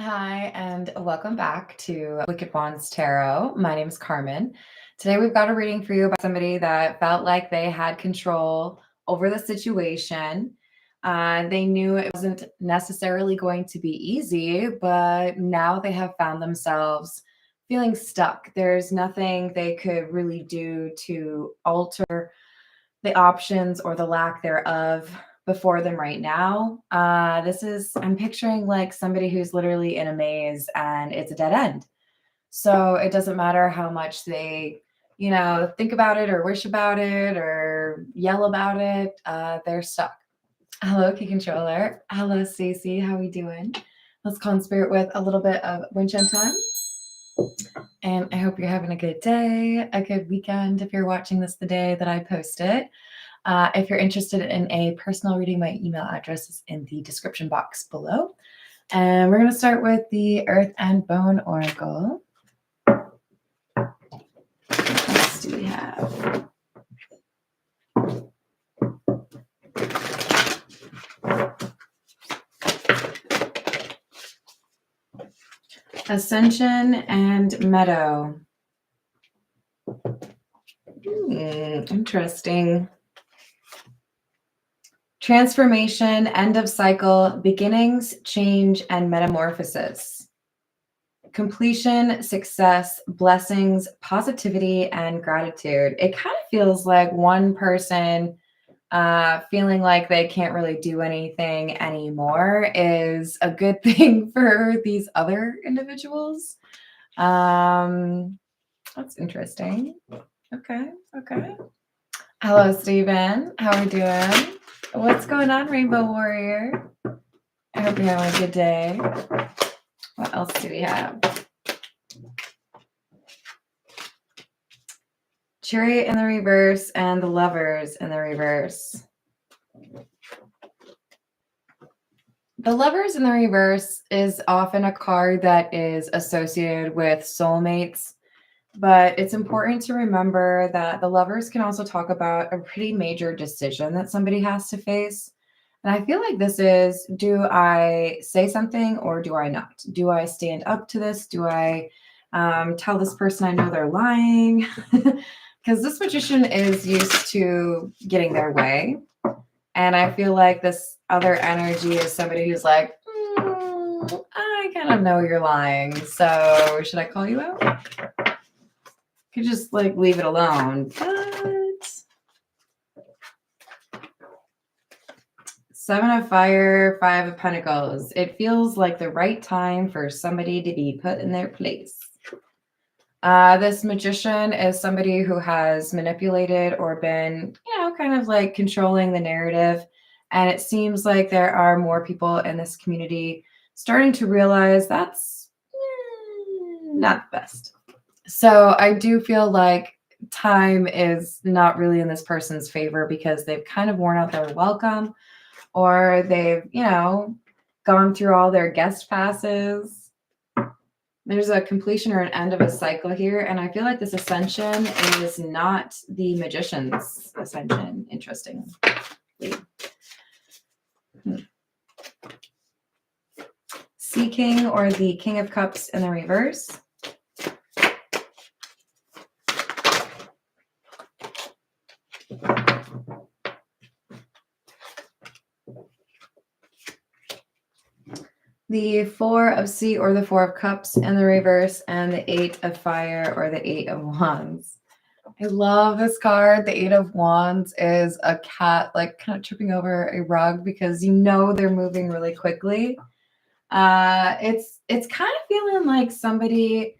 Hi, and welcome back to Wicked Wands Tarot. My name is Carmen. Today we've got a reading for you about somebody that felt like they had control over the situation. They knew it wasn't necessarily going to be easy, but now they have found themselves feeling stuck. There's nothing they could really do to alter the options or the lack thereof before them right now. I'm picturing like somebody who's literally in a maze and it's a dead end. So it doesn't matter how much they, think about it or wish about it or yell about it. They're stuck. Hello, Key Controller. Hello, Stacey. How are we doing? Let's call in spirit with a little bit of wind chime time. And I hope you're having a good day, a good weekend if you're watching this the day that I post it. If you're interested in a personal reading, my email address is in the description box below. And we're going to start with the Earth and Bone Oracle. What else do we have? Ascension and Meadow. Interesting. Transformation, end of cycle, beginnings, change, and metamorphosis. Completion, success, blessings, positivity, and gratitude. It kind of feels like one person feeling like they can't really do anything anymore is a good thing for these other individuals. That's interesting. Okay. Hello, Stephen. How are we doing? What's going on, Rainbow Warrior? I hope you're having a good day. What else do we have? Chariot in the reverse and the Lovers in the reverse. The Lovers in the reverse is often a card that is associated with soulmates, but it's important to remember that the Lovers can also talk about a pretty major decision that somebody has to face. And I feel like this is, do I say something or do I not? Do I stand up to this? Do I tell this person I know they're lying? Because this magician is used to getting their way. And I feel like this other energy is somebody who's like, I kind of know you're lying. So should I call you out? Could just like leave it alone. But Seven of Fire, Five of Pentacles. It feels like the right time for somebody to be put in their place. This magician is somebody who has manipulated or been, kind of like controlling the narrative. And it seems like there are more people in this community starting to realize that's not the best. So I do feel like time is not really in this person's favor because they've kind of worn out their welcome, or they've, gone through all their guest passes. There's a completion or an end of a cycle here, and I feel like this ascension is not the magician's ascension, interestingly. Sea King or the King of Cups in the reverse. The Four of Sea or the Four of Cups in the reverse, and the Eight of Fire or the Eight of Wands. I love this card. The Eight of Wands is a cat like kind of tripping over a rug because they're moving really quickly. It's kind of feeling like somebody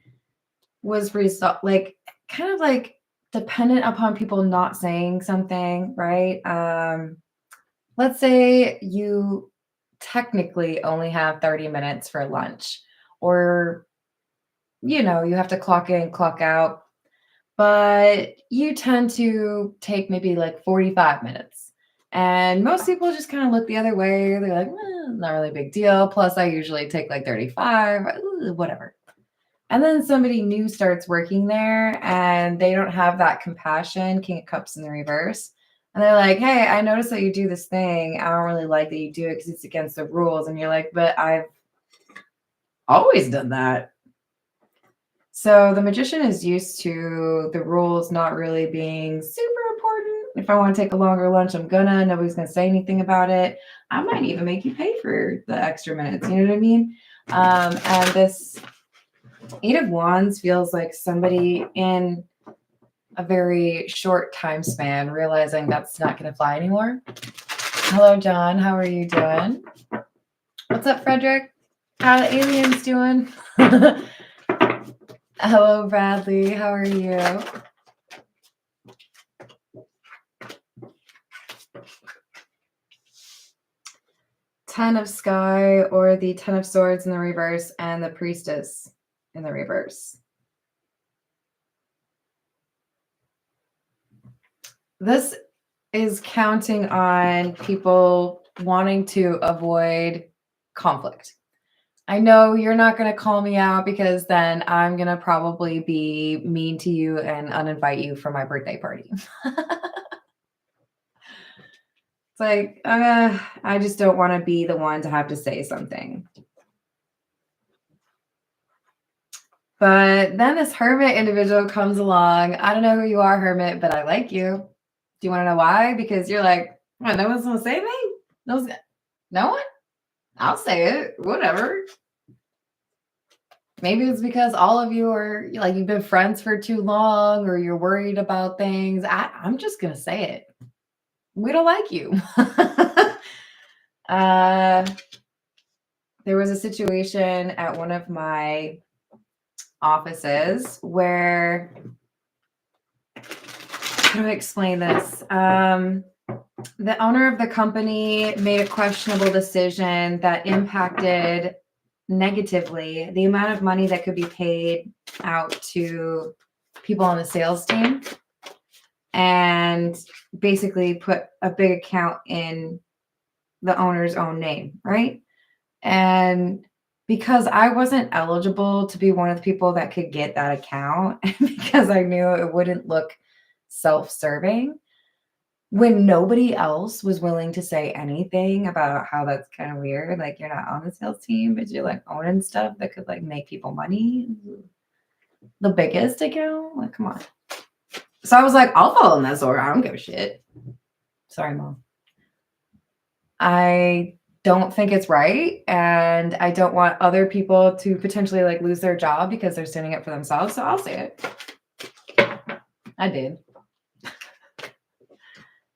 was kind of like dependent upon people not saying something, right? Let's say you technically only have 30 minutes for lunch, or you have to clock in, clock out, but you tend to take maybe like 45 minutes, and most people just kind of look the other way. They're like, not really a big deal, plus I usually take like 35, whatever. And then somebody new starts working there and they don't have that compassion, King of Cups in the reverse. And they're like, hey, I noticed that you do this thing. I don't really like that you do it because it's against the rules. And you're like, but I've always done that. So the Magician is used to the rules not really being super important. If I want to take a longer lunch, I'm gonna. Nobody's gonna say anything about it. I might even make you pay for the extra minutes. You know what I mean? And this Eight of Wands feels like somebody in a very short time span realizing that's not going to fly anymore. Hello, John. How are you doing? What's up, Frederick? How the aliens doing? Hello, Bradley. How are you? Ten of Sky or the Ten of Swords in the reverse and the Priestess in the reverse. This is counting on people wanting to avoid conflict. I know you're not going to call me out because then I'm going to probably be mean to you and uninvite you for my birthday party. It's like, I just don't want to be the one to have to say something. But then this hermit individual comes along. I don't know who you are, hermit, but I like you. Do you want to know why? Because you're like, well, no one's going to say me? No one? I'll say it. Whatever. Maybe it's because all of you are like, you've been friends for too long or you're worried about things. I'm just going to say it. We don't like you. There was a situation at one of my offices where, how do I explain this? The owner of the company made a questionable decision that impacted negatively the amount of money that could be paid out to people on the sales team, and basically put a big account in the owner's own name, right? And because I wasn't eligible to be one of the people that could get that account, because I knew it wouldn't look self-serving, when nobody else was willing to say anything about how that's kind of weird, like you're not on the sales team, but you're like owning stuff that could like make people money, the biggest account, like come on. So I was like, I'll follow in that sword. I don't give a shit. Sorry, Mom. I don't think it's right, and I don't want other people to potentially like lose their job because they're standing up for themselves. So I'll say it. I did.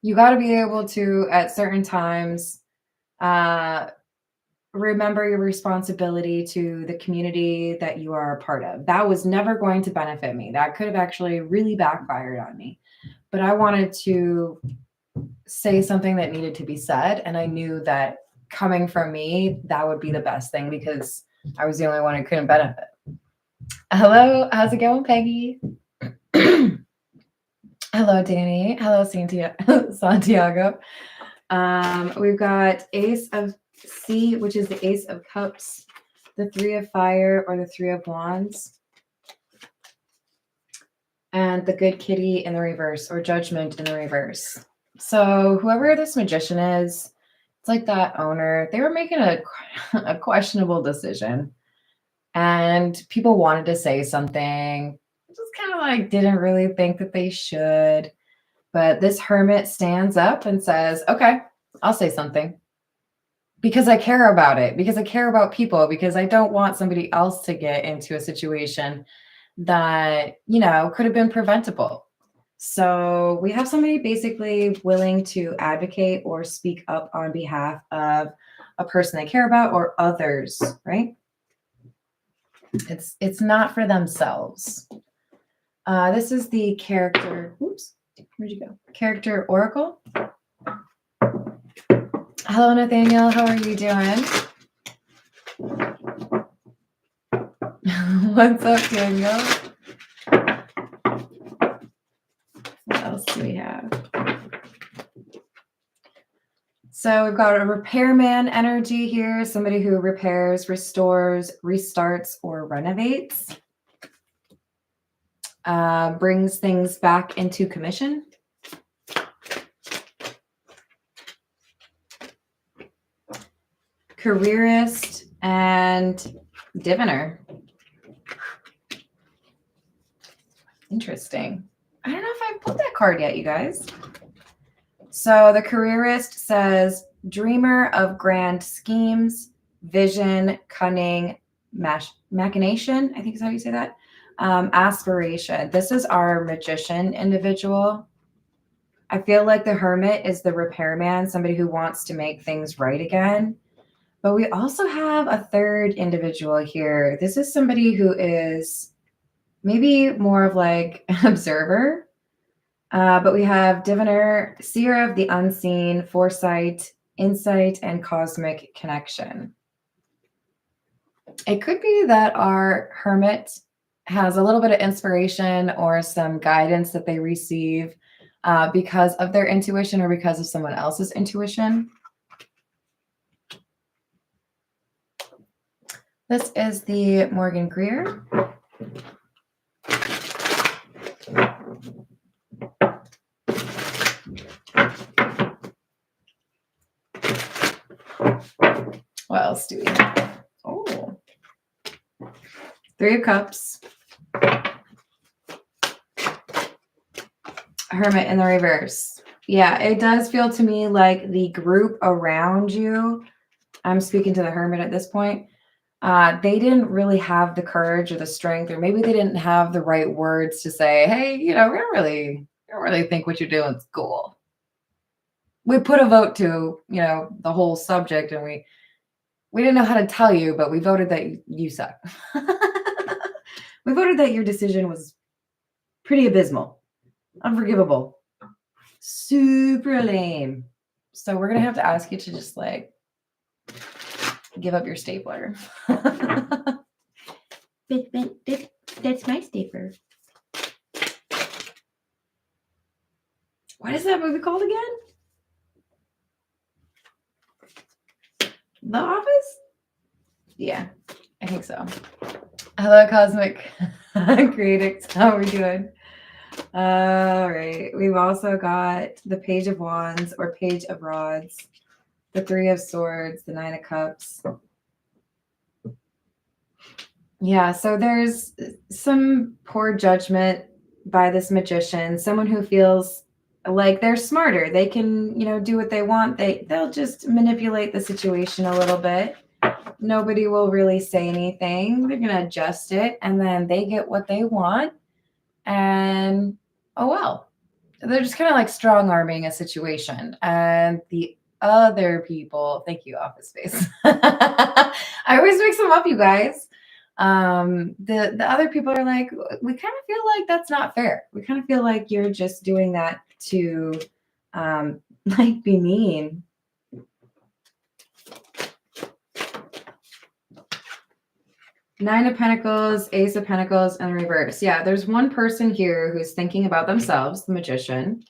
You got to be able to, at certain times, remember your responsibility to the community that you are a part of. That was never going to benefit me. That could have actually really backfired on me. But I wanted to say something that needed to be said. And I knew that coming from me, that would be the best thing because I was the only one who couldn't benefit. Hello, how's it going, Peggy? Hello, Danny. Hello, Santiago. We've got Ace of C, which is the Ace of Cups, the Three of Fire or the Three of Wands, and the Good Kitty in the reverse or Judgment in the reverse. So whoever this magician is, it's like that owner, they were making a questionable decision and people wanted to say something. Just kind of like didn't really think that they should. But this hermit stands up and says, okay, I'll say something because I care about it, because I care about people, because I don't want somebody else to get into a situation that, you know, could have been preventable. So we have somebody basically willing to advocate or speak up on behalf of a person they care about or others, right? It's not for themselves. This is the character. Oops, where'd you go? Character Oracle. Hello, Nathaniel. How are you doing? What's up, Daniel? What else do we have? So we've got a repairman energy here, somebody who repairs, restores, restarts, or renovates. Brings things back into commission. Careerist and Diviner. Interesting. I don't know if I've pulled that card yet, you guys. So the careerist says, dreamer of grand schemes, vision, cunning, machination, I think is how you say that. Aspiration. This is our magician individual. I feel like the hermit is the repairman, somebody who wants to make things right again. But we also have a third individual here. This is somebody who is maybe more of like an observer. But we have diviner, seer of the unseen, foresight, insight, and cosmic connection. It could be that our hermit has a little bit of inspiration or some guidance that they receive because of their intuition or because of someone else's intuition. This is the Morgan Greer. What else do we have? Oh, Three of Cups. Hermit in the reverse. Yeah, it does feel to me like the group around you, I'm speaking to the Hermit at this point, they didn't really have the courage or the strength, or maybe they didn't have the right words to say, hey, we don't really think what you're doing is cool. We put a vote to, the whole subject, and we didn't know how to tell you, but we voted that you suck. We voted that your decision was pretty abysmal, unforgivable, super lame. So we're going to have to ask you to just give up your stapler. That's my stapler. What is that movie called again? The Office? Yeah, I think so. Hello, Cosmic Creatics. How are we doing? All right. We've also got the Page of Wands or Page of Rods, the Three of Swords, the Nine of Cups. Yeah, so there's some poor judgment by this magician, someone who feels like they're smarter. They can, do what they want. They'll just manipulate the situation a little bit. Nobody will really say anything. They're going to adjust it, and then they get what they want. And, oh, well, they're just kind of like strong-arming a situation. And the other people, thank you, Office Space. I always mix them up, you guys. The other people are like, we kind of feel like that's not fair. We kind of feel like you're just doing that to be mean. Nine of Pentacles, Ace of Pentacles, and reverse. Yeah, there's one person here who's thinking about themselves, the magician.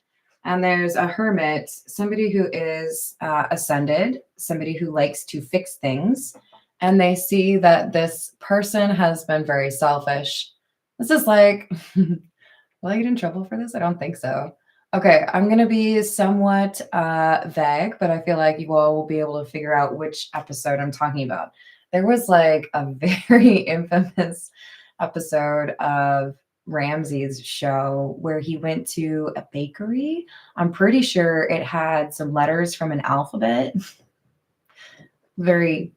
And there's a hermit, somebody who is ascended, somebody who likes to fix things. And they see that this person has been very selfish. This is like, will I get in trouble for this? I don't think so. Okay, I'm going to be somewhat vague, but I feel like you all will be able to figure out which episode I'm talking about. There was like a very infamous episode of Ramsey's show where he went to a bakery. I'm pretty sure it had some letters from an alphabet. Very,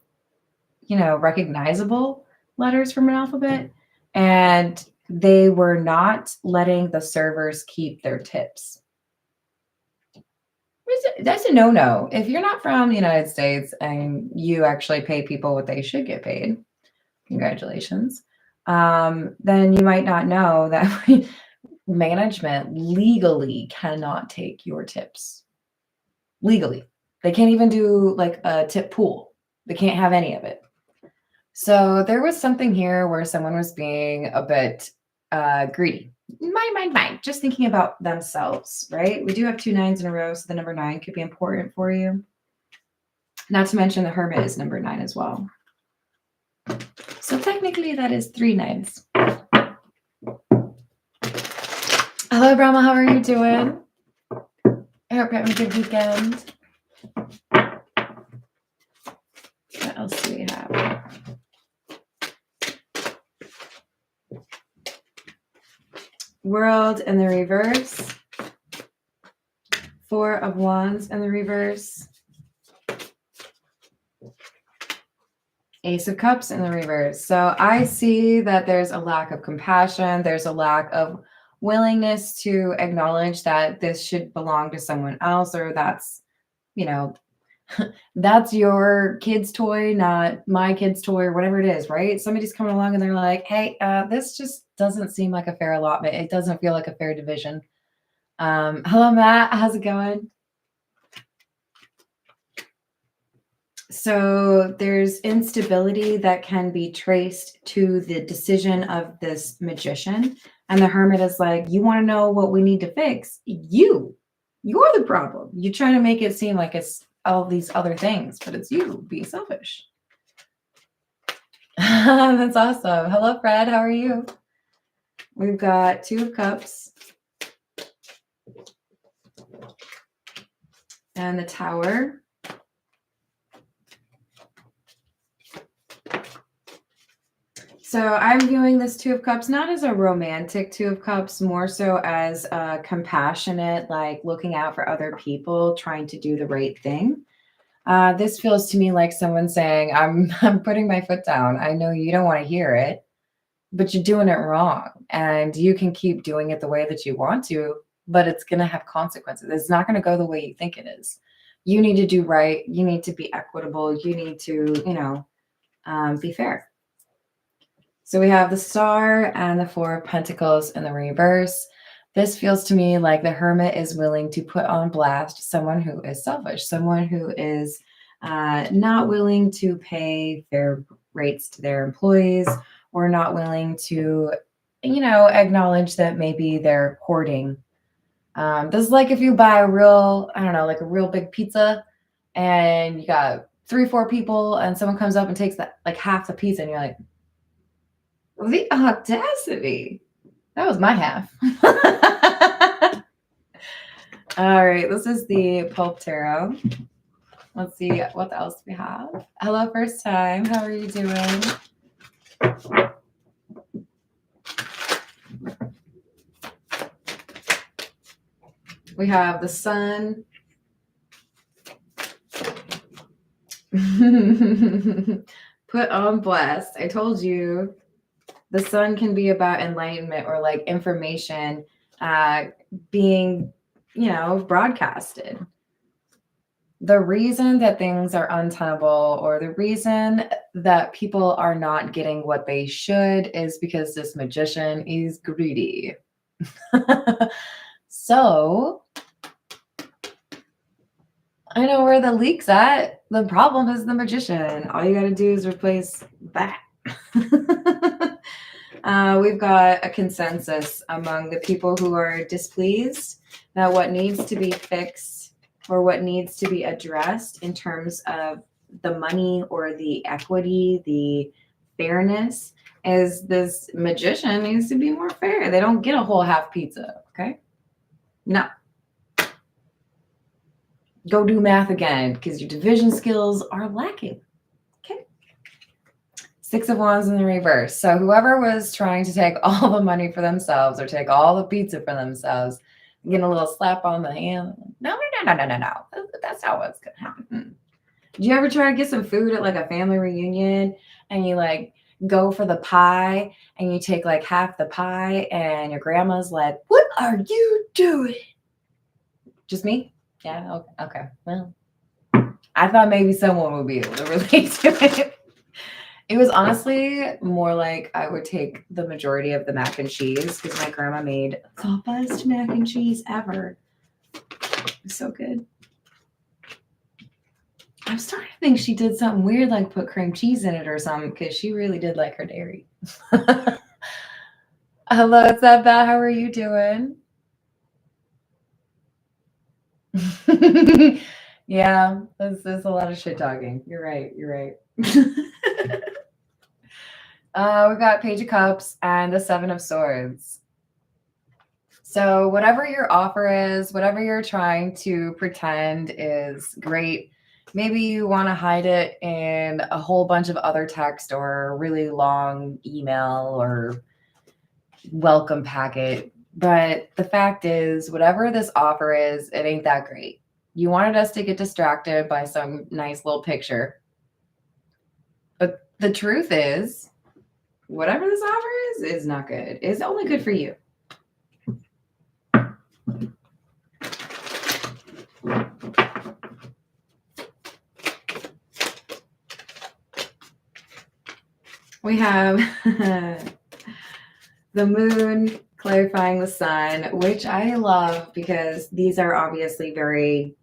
recognizable letters from an alphabet. And they were not letting the servers keep their tips. That's a no-no. If you're not from the United States and you actually pay people what they should get paid, congratulations, then you might not know that management legally cannot take your tips. Legally. They can't even do like a tip pool. They can't have any of it. So there was something here where someone was being a bit greedy. Mind. Just thinking about themselves, right? We do have 2 9s in a row, so the number 9 could be important for you. Not to mention the Hermit is number 9 as well. So technically that is 3 9s. Hello, Brahma. How are you doing? I hope you're having a good weekend. What else do we have? World in the reverse. Four of Wands in the reverse. Ace of Cups in the reverse. So I see that there's a lack of compassion. There's a lack of willingness to acknowledge that this should belong to someone else, or that's, you know, that's your kid's toy, not my kid's toy, or whatever it is, right? Somebody's coming along and they're like, hey, this just doesn't seem like a fair allotment. It doesn't feel like a fair division. Hello, Matt. How's it going? So there's instability that can be traced to the decision of this magician. And the hermit is like, you want to know what we need to fix? You're the problem. You're trying to make it seem like it's all these other things, but it's you being selfish. That's awesome. Hello, Fred. How are you? We've got Two of Cups and the Tower. So I'm viewing this Two of Cups not as a romantic Two of Cups, more so as a compassionate, like looking out for other people, trying to do the right thing. This feels to me like someone saying, I'm putting my foot down. I know you don't want to hear it, but you're doing it wrong. And you can keep doing it the way that you want to, but it's going to have consequences. It's not going to go the way you think it is. You need to do right. You need to be equitable. You need to, be fair. So we have the Star and the Four of Pentacles in the reverse. This feels to me like the hermit is willing to put on blast someone who is selfish, someone who is not willing to pay fair rates to their employees, or not willing to, acknowledge that maybe they're hoarding. This is like if you buy a real big pizza and you got 3-4 people and someone comes up and takes that like half the pizza and you're like, the audacity. That was my half. All right, this is the Pulp Tarot. Let's see what else we have. Hello, first time. How are you doing? We have the Sun. Put on blast. I told you. The Sun can be about enlightenment or like information being, broadcasted. The reason that things are untenable, or the reason that people are not getting what they should, is because this magician is greedy. So I know where the leak's at. The problem is the magician. All you got to do is replace that. We've got a consensus among the people who are displeased that what needs to be fixed or what needs to be addressed in terms of the money or the equity, the fairness, is this magician needs to be more fair. They don't get a whole half pizza, okay? No. Go do math again because your division skills are lacking. Okay. Six of Wands in the reverse. So whoever was trying to take all the money for themselves or take all the pizza for themselves, get a little slap on the hand. No. That's not what's going to happen. Did you ever try to get some food at like a family reunion and you like go for the pie and you take like half the pie and your grandma's like, what are you doing? Just me? Yeah. Okay. Well, I thought maybe someone would be able to relate to it. It was honestly more like I would take the majority of the mac and cheese because my grandma made the best mac and cheese ever. It was so good. I'm starting to think she did something weird, like put cream cheese in it or something, because she really did like her dairy. Hello, it's that bad. How are you doing? Yeah, there's a lot of shit talking. You're right. We've got Page of Cups and the Seven of Swords. So whatever your offer is, whatever you're trying to pretend is great, maybe you want to hide it in a whole bunch of other text or a really long email or welcome packet. But the fact is, whatever this offer is, it ain't that great. You wanted us to get distracted by some nice little picture. But the truth is, whatever this offer is not good. It's only good for you. We have the moon clarifying the sun, which I love because these are obviously very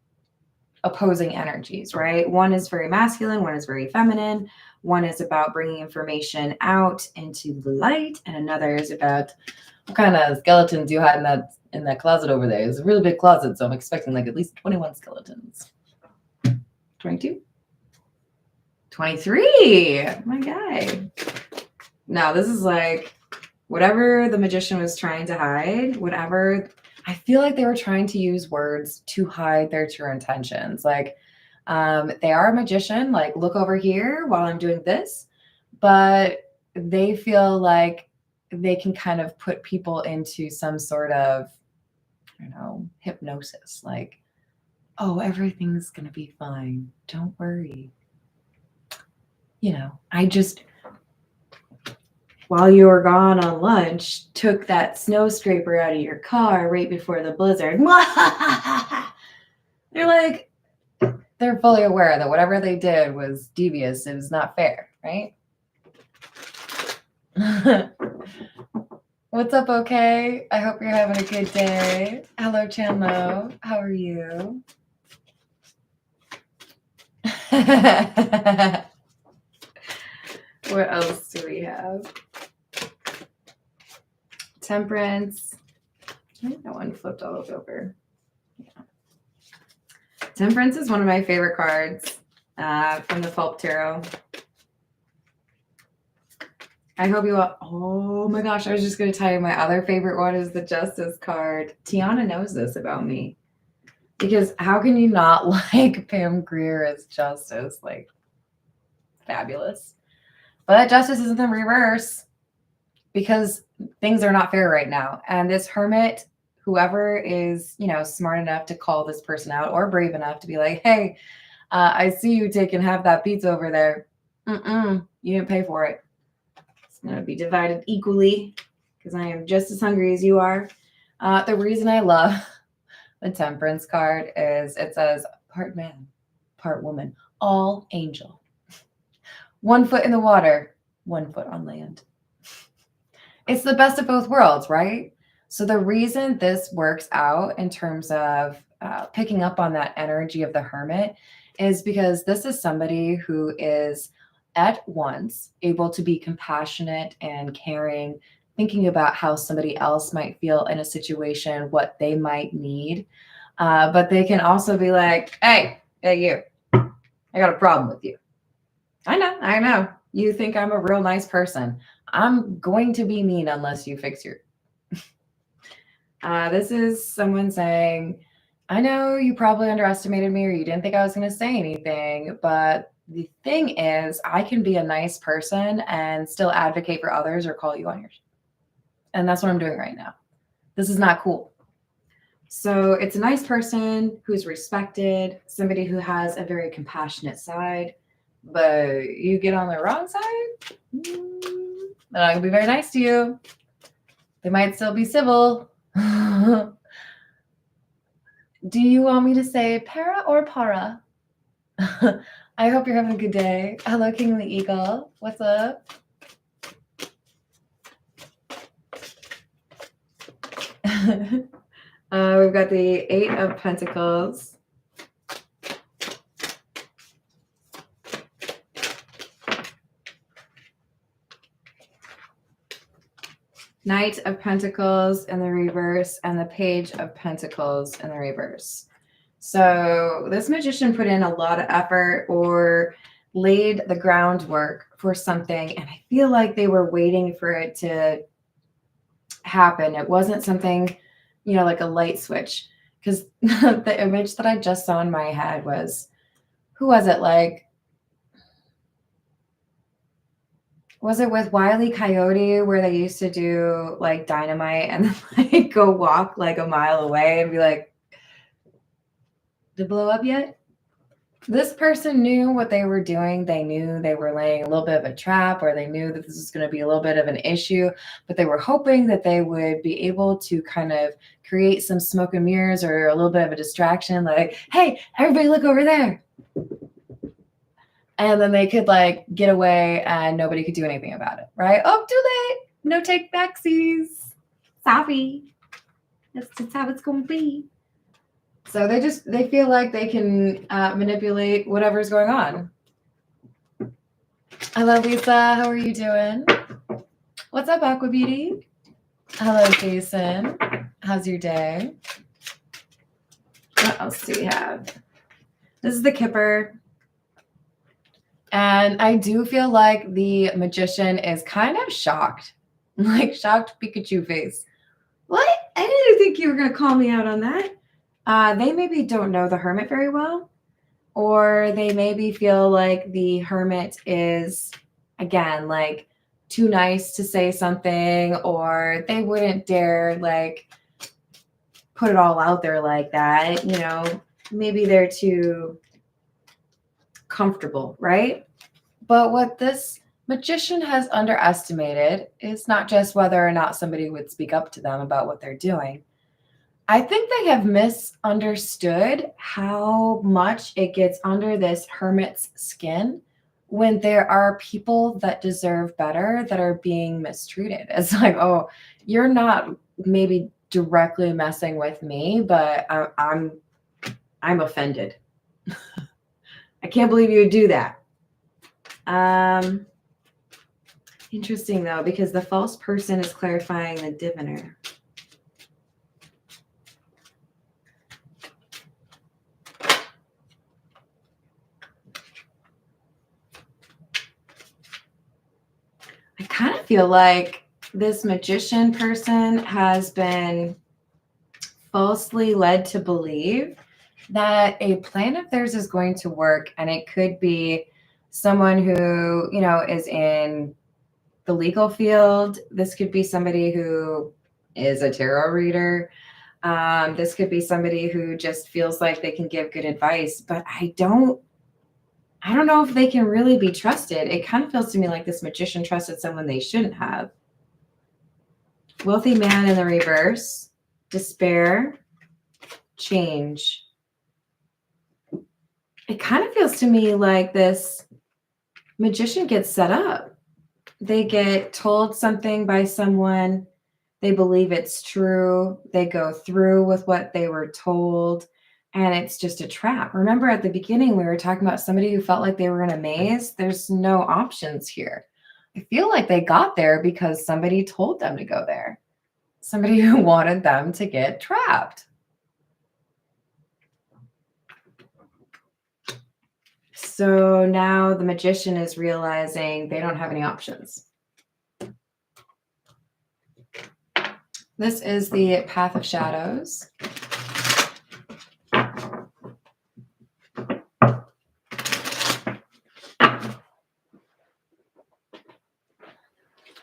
opposing energies, right? One is very masculine, one is very feminine, one is about bringing information out into the light, and another is about what kind of skeletons you had in that closet over there. It's a really big closet, so I'm expecting like at least 21 skeletons. 22? 23! My guy. No, this is like whatever the magician was trying to hide, whatever. I feel like they were trying to use words to hide their true intentions. Like, they are a magician, like, look over here while I'm doing this. But they feel like they can kind of put people into some sort of, I don't know, hypnosis. Like, oh, everything's going to be fine. Don't worry. You know, I just, while you were gone on lunch, took that snow scraper out of your car right before the blizzard. They're like, they're fully aware that whatever they did was devious. It was not fair, right? What's up, okay? I hope you're having a good day. Hello, Chandlo. How are you? What else do we have? Temperance. I think that one flipped all over. Yeah. Temperance is one of my favorite cards from the Pulp Tarot. I hope you all. Oh my gosh, I was just going to tell you my other favorite one is the Justice card. Tiana knows this about me. Because how can you not like Pam Grier as Justice? Like, fabulous. But Justice is in the reverse because things are not fair right now. And this hermit, whoever is, you know, smart enough to call this person out or brave enough to be like, hey, I see you taking half that pizza over there. You didn't pay for it. It's going to be divided equally because I am just as hungry as you are. The reason I love the Temperance card is it says part man, part woman, all angel. 1 foot in the water, 1 foot on land. It's the best of both worlds, right? So the reason this works out in terms of picking up on that energy of the hermit is because this is somebody who is at once able to be compassionate and caring, thinking about how somebody else might feel in a situation, what they might need. But they can also be like, hey, you, I got a problem with you. I know. You think I'm a real nice person. I'm going to be mean unless you fix your... This is someone saying, I know you probably underestimated me or you didn't think I was going to say anything, but the thing is, I can be a nice person and still advocate for others or call you on yours. And that's what I'm doing right now. This is not cool. So it's a nice person who's respected, somebody who has a very compassionate side, but you get on the wrong side, they're not going to be very nice to you. They might still be civil. Do you want me to say para or para? I hope you're having a good day. Hello, King of the Eagle. What's up? We've got the Eight of Pentacles. Knight of Pentacles in the reverse and the Page of Pentacles in the reverse. So this magician put in a lot of effort or laid the groundwork for something. And I feel like they were waiting for it to happen. It wasn't something, you know, like a light switch. Because the image that I just saw in my head was, who was it? Like Was it with Wile E. Coyote where they used to do like dynamite and then like go walk like a mile away and be like, did it blow up yet? This person knew what they were doing. They knew they were laying a little bit of a trap, or they knew that this was going to be a little bit of an issue, but they were hoping that they would be able to kind of create some smoke and mirrors or a little bit of a distraction, like, hey, everybody look over there. And then they could like get away and nobody could do anything about it, right? Oh, too late. No take backsies. Sorry. That's just how it's going to be. So they feel like they can manipulate whatever's going on. Hello, Lisa. How are you doing? What's up, Aqua Beauty? Hello, Jason. How's your day? What else do we have? This is the Kipper. And I do feel like the Magician is kind of shocked. Like shocked Pikachu face. What? I didn't think you were going to call me out on that. They maybe don't know the Hermit very well, or they maybe feel like the Hermit is, again, like too nice to say something, or they wouldn't dare like put it all out there like that. You know, maybe they're too comfortable, right? But what this Magician has underestimated is not just whether or not somebody would speak up to them about what they're doing. I think they have misunderstood how much it gets under this Hermit's skin when there are people that deserve better that are being mistreated. It's like, oh, you're not maybe directly messing with me, but I'm offended. I can't believe you would do that. Interesting though, because the false person is clarifying the diviner. I kind of feel like this Magician person has been falsely led to believe that a plan of theirs is going to work, and it could be someone who, you know, is in the legal field. This could be somebody who is a tarot reader. This could be somebody who just feels like they can give good advice, but I don't know if they can really be trusted. It kind of feels to me like this Magician trusted someone they shouldn't have. Wealthy man in the reverse, despair, change. It kind of feels to me like this Magician gets set up. They get told something by someone. They believe it's true. They go through with what they were told, and it's just a trap. Remember at the beginning, we were talking about somebody who felt like they were in a maze. There's no options here. I feel like they got there because somebody told them to go there. Somebody who wanted them to get trapped. So now the Magician is realizing they don't have any options. This is the Path of Shadows.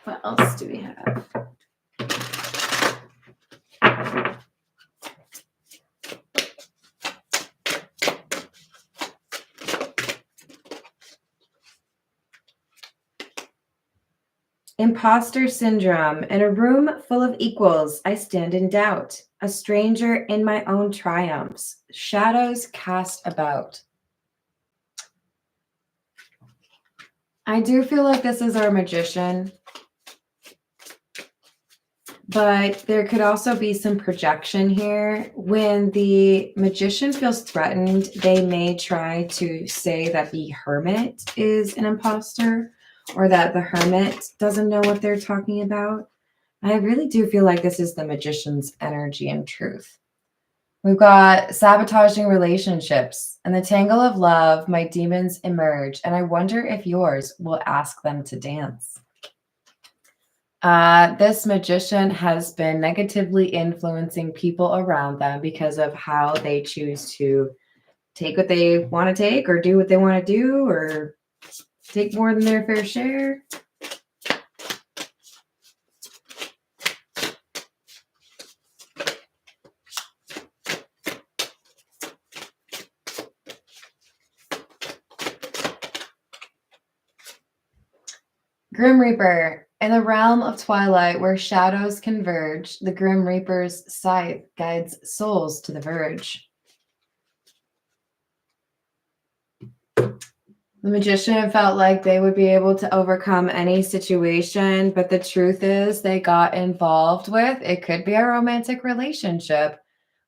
What else do we have? Imposter syndrome. In a room full of equals, I stand in doubt. A stranger in my own triumphs. Shadows cast about. I do feel like this is our Magician. But there could also be some projection here. When the Magician feels threatened, they may try to say that the Hermit is an imposter, or that the Hermit doesn't know what they're talking about. I really do feel like this is the Magician's energy and truth. We've got sabotaging relationships. In the tangle of love, my demons emerge, and I wonder if yours will ask them to dance. This Magician has been negatively influencing people around them because of how they choose to take what they want to take, or do what they want to do, or take more than their fair share. Grim Reaper. In the realm of twilight where shadows converge, the Grim Reaper's scythe guides souls to the verge. The Magician felt like they would be able to overcome any situation, but the truth is they got involved with, it could be a romantic relationship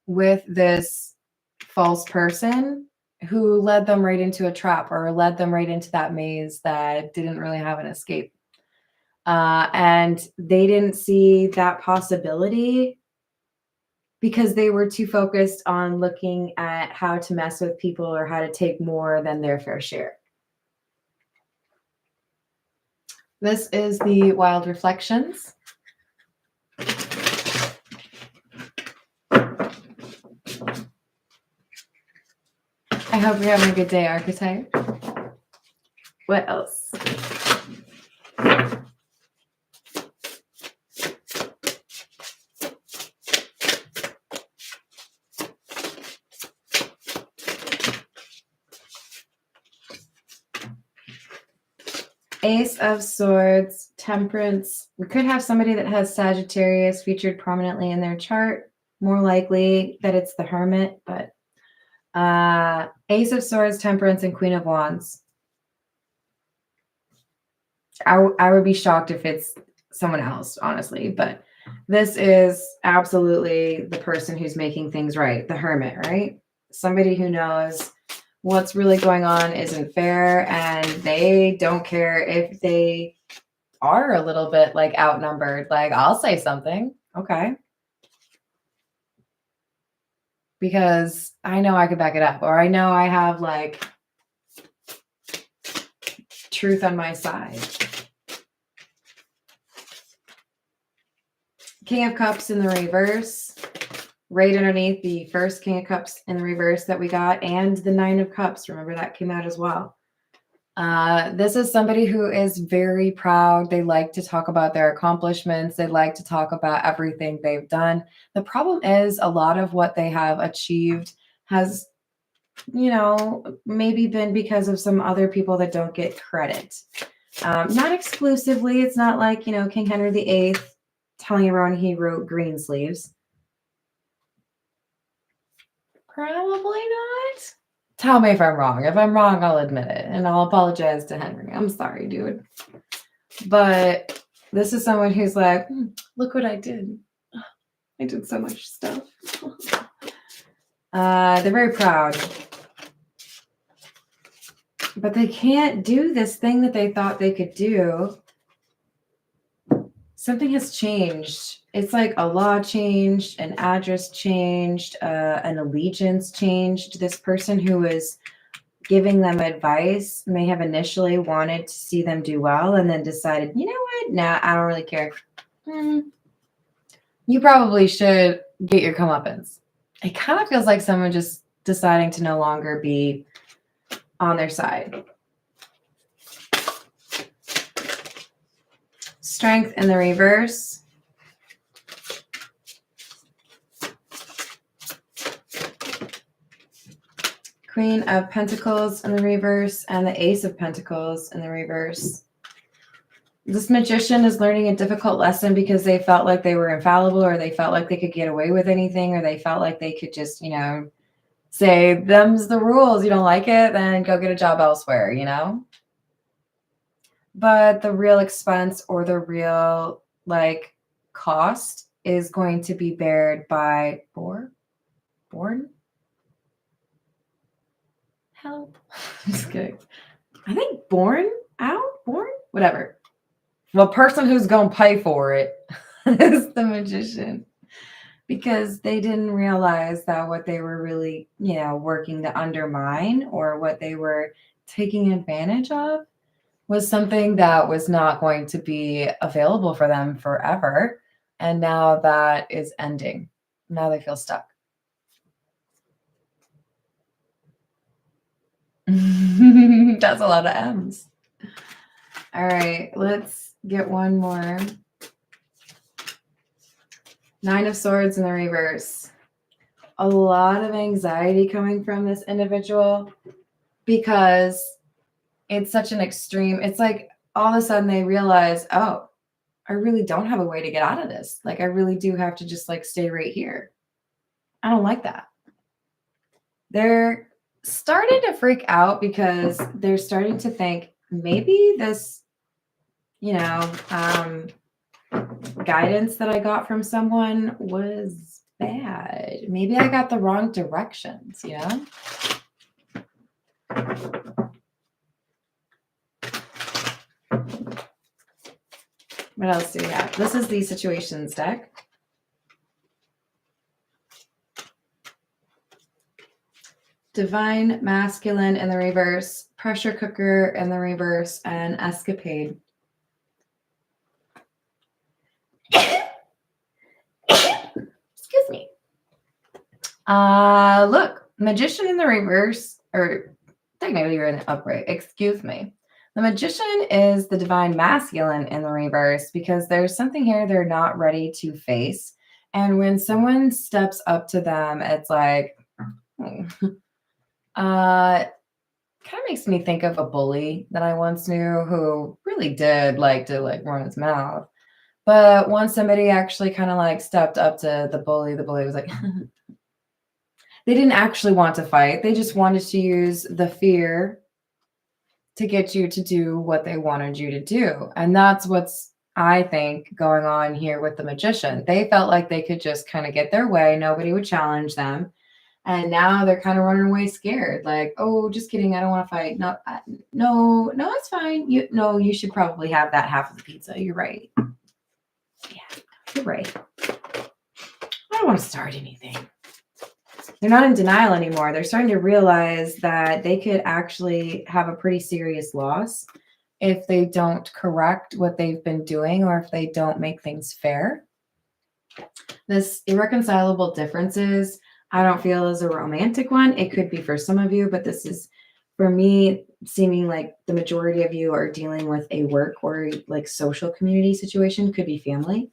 with this false person who led them right into a trap or led them right into that maze that didn't really have an escape. And they didn't see that possibility because they were too focused on looking at how to mess with people or how to take more than their fair share. This is the Wild Reflections. I hope you're having a good day, archetype. What else? Ace of Swords, Temperance. We could have somebody that has Sagittarius featured prominently in their chart. More likely that it's the Hermit, but Ace of Swords, Temperance, and Queen of Wands. I would be shocked if it's someone else, honestly, but this is absolutely the person who's making things right, the Hermit, right? Somebody who knows what's really going on isn't fair, and they don't care if they are a little bit like outnumbered. Like, I'll say something, okay, because I know I could back it up, or I know I have like truth on my side. King of Cups in the reverse, right underneath the first King of Cups in the reverse that we got, and the Nine of Cups. Remember that came out as well. This is somebody who is very proud. They like to talk about their accomplishments. They like to talk about everything they've done. The problem is a lot of what they have achieved has, you know, maybe been because of some other people that don't get credit. Not exclusively. It's not like, you know, King Henry VIII telling everyone he wrote Greensleeves. Probably not. Tell me if I'm wrong. If I'm wrong, I'll admit it. And I'll apologize to Henry. I'm sorry, dude. But this is someone who's like, look what I did. I did so much stuff. They're very proud. But they can't do this thing that they thought they could do. Something has changed. It's like a law changed, an address changed, an allegiance changed. This person who was giving them advice may have initially wanted to see them do well and then decided, you know what? Nah, I don't really care. You probably should get your comeuppance. It kind of feels like someone just deciding to no longer be on their side. Strength in the reverse. Queen of Pentacles in the reverse and the Ace of Pentacles in the reverse. This Magician is learning a difficult lesson because they felt like they were infallible, or they felt like they could get away with anything, or they felt like they could just, you know, say, them's the rules. You don't like it, then go get a job elsewhere, you know? But the real expense or the real like cost is going to be bared by born. Help. I'm just kidding. I think born, whatever. The person who's going to pay for it is the Magician, because they didn't realize that what they were really, you know, working to undermine, or what they were taking advantage of, was something that was not going to be available for them forever. And now that is ending. Now they feel stuck. That's a lot of M's. All right, let's get one more. Nine of Swords in the reverse. A lot of anxiety coming from this individual because it's such an extreme. It's like all of a sudden they realize, oh, I really don't have a way to get out of this. Like, I really do have to just like stay right here. I don't like that. They're starting to freak out because they're starting to think maybe this, you know, guidance that I got from someone was bad. Maybe I got the wrong directions, you know? What else do we have? This is the situations deck. Divine masculine in the reverse, pressure cooker in the reverse, and escapade. Excuse me. Look, magician in the reverse, or technically you're in the upright. Excuse me. The magician is the divine masculine in the reverse because there's something here they're not ready to face. And when someone steps up to them, it's like, kind of makes me think of a bully that I once knew who really did like to like run his mouth. But once somebody actually kind of like stepped up to the bully was like, they didn't actually want to fight. They just wanted to use the fear to get you to do what they wanted you to do. And that's what's, I think, going on here with the magician. They felt like they could just kind of get their way. Nobody would challenge them. And now they're kind of running away scared. Like, oh, just kidding. I don't want to fight. No, no, it's fine. You should probably have that half of the pizza. You're right. Yeah, you're right. I don't want to start anything. They're not in denial anymore. They're starting to realize that they could actually have a pretty serious loss if they don't correct what they've been doing or if they don't make things fair. This irreconcilable differences, I don't feel is a romantic one. It could be for some of you, but this is, for me, seeming like the majority of you are dealing with a work or like social community situation, could be family.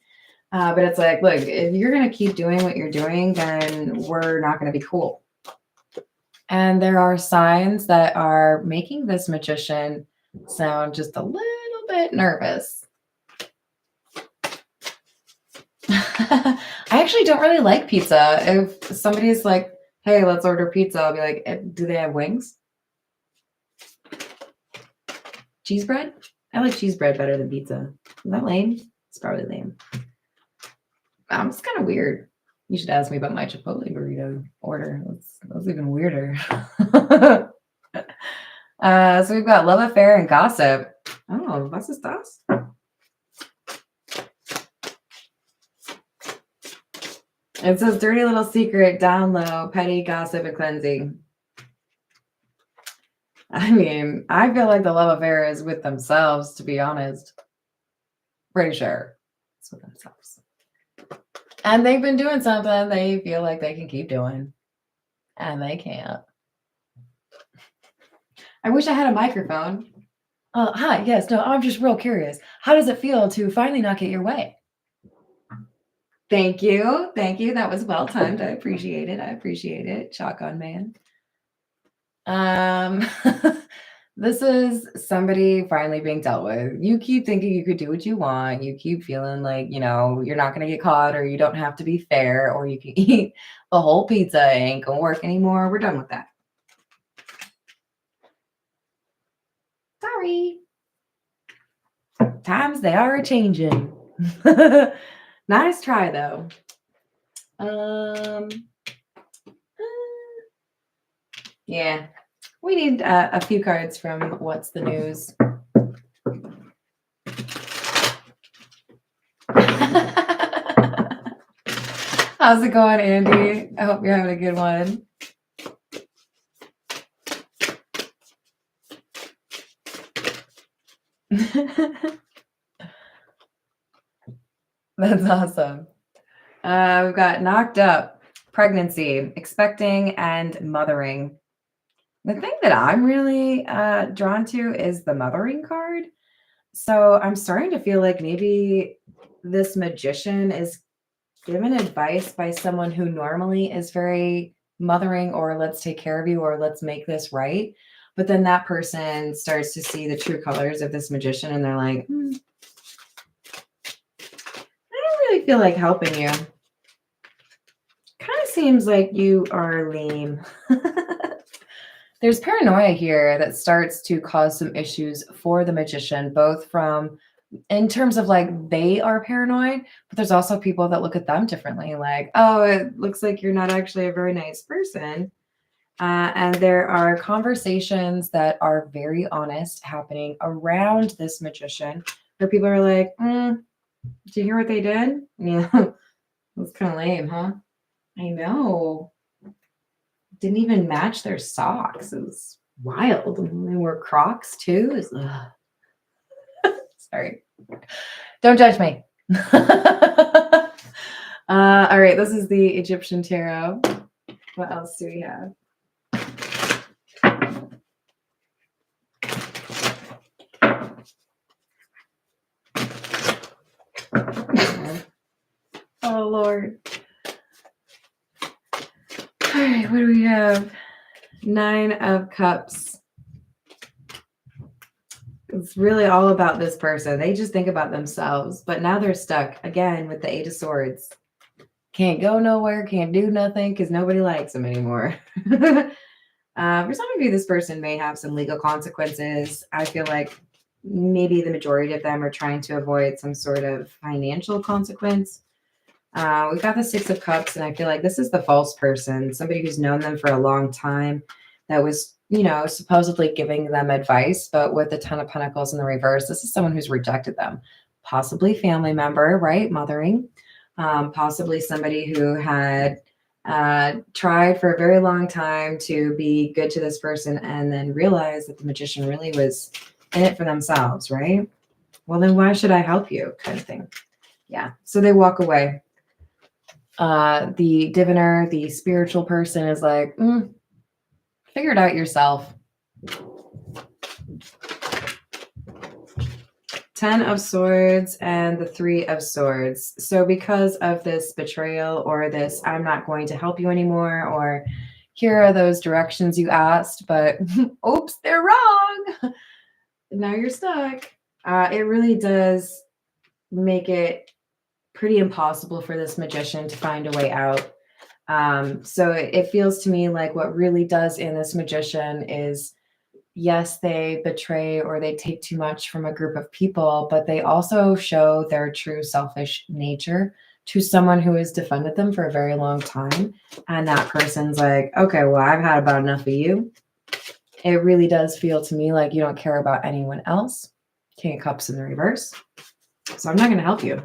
But it's like, look, if you're going to keep doing what you're doing, then we're not going to be cool. And there are signs that are making this magician sound just a little bit nervous. I actually don't really like pizza. If somebody's like, hey, let's order pizza, I'll be like, do they have wings? Cheese bread? I like cheese bread better than pizza. Is that lame? It's probably lame. It's kind of weird. You should ask me about my Chipotle burrito order. That's even weirder. So we've got love affair and gossip. Oh, was ist das? It says dirty little secret, down low, petty gossip and cleansing. I mean, I feel like the love affair is with themselves, to be honest. Pretty sure it's with themselves. And they've been doing something they feel like they can keep doing. And they can't. I wish I had a microphone. Hi, yes, no, I'm just real curious. How does it feel to finally not get your way? Thank you. Thank you. That was well timed. I appreciate it. Shotgun man. This is somebody finally being dealt with. You keep thinking you could do what you want. You keep feeling like, you're not going to get caught, or you don't have to be fair, or you can eat the whole pizza. It ain't going to work anymore. We're done with that. Sorry. Times they are a-changing. Nice try, though. Yeah. We need a few cards from What's the News. How's it going, Andy? I hope you're having a good one. That's awesome. We've got knocked up, pregnancy, expecting, and mothering. The thing that I'm really drawn to is the mothering card. So I'm starting to feel like maybe this magician is given advice by someone who normally is very mothering, or let's take care of you, or let's make this right. But then that person starts to see the true colors of this magician and they're like, I don't really feel like helping you. Kind of seems like you are lame. There's paranoia here that starts to cause some issues for the magician, both from in terms of like they are paranoid, but there's also people that look at them differently. Like, oh, it looks like you're not actually a very nice person. And there are conversations that are very honest happening around this magician where people are like, did you hear what they did? Yeah, that's kind of lame, huh? I know. Didn't even match their socks. It was wild. And they wore Crocs too. Sorry. Don't judge me. All right, this is the Egyptian tarot. What else do we have? Oh, Lord. All right, what do we have? 9 of Cups. It's really all about this person. They just think about themselves, but now they're stuck again with the 8 of Swords. Can't go nowhere, can't do nothing because nobody likes them anymore. For some of you, this person may have some legal consequences. I feel like maybe the majority of them are trying to avoid some sort of financial consequence. We've got the 6 of Cups, and I feel like this is the false person, somebody who's known them for a long time that was, supposedly giving them advice, but with the 10 of Pentacles in the reverse, this is someone who's rejected them, possibly family member, right? Mothering, possibly somebody who had tried for a very long time to be good to this person and then realized that the magician really was in it for themselves, right? Well, then why should I help you, kind of thing. Yeah. So they walk away. The diviner, the spiritual person is like, figure it out yourself. 10 of Swords and the 3 of Swords. So because of this betrayal or this, I'm not going to help you anymore, or here are those directions you asked, but oops, they're wrong. Now you're stuck. It really does make it pretty impossible for this magician to find a way out. So it feels to me like what really does in this magician is, yes, they betray or they take too much from a group of people, but they also show their true selfish nature to someone who has defended them for a very long time. And that person's like, okay, well, I've had about enough of you. It really does feel to me like you don't care about anyone else. King of Cups in the reverse. So I'm not going to help you.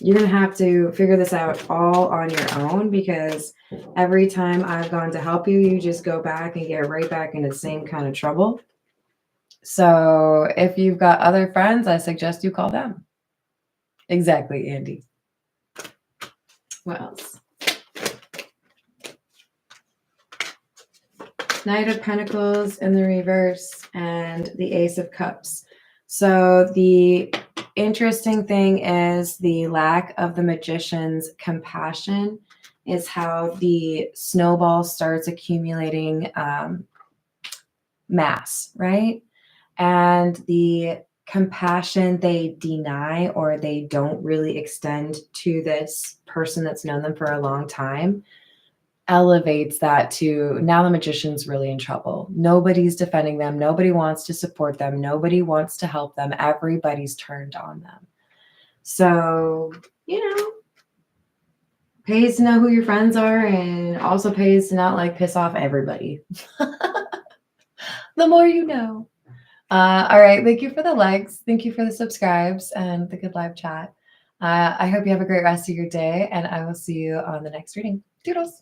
You're going to have to figure this out all on your own, because every time I've gone to help you, you just go back and get right back into the same kind of trouble. So if you've got other friends, I suggest you call them. Exactly, Andy. What else? Knight of Pentacles in the reverse and the Ace of Cups. So the interesting thing is the lack of the magician's compassion is how the snowball starts accumulating mass, right? And the compassion they deny or they don't really extend to this person that's known them for a long time elevates that to now the magician's really in trouble. Nobody's defending them. Nobody wants to support them. Nobody wants to help them. Everybody's turned on them. So, pays to know who your friends are, and also pays to not like piss off everybody. The more you know. All right. Thank you for the likes. Thank you for the subscribes and the good live chat. I hope you have a great rest of your day, and I will see you on the next reading. Toodles.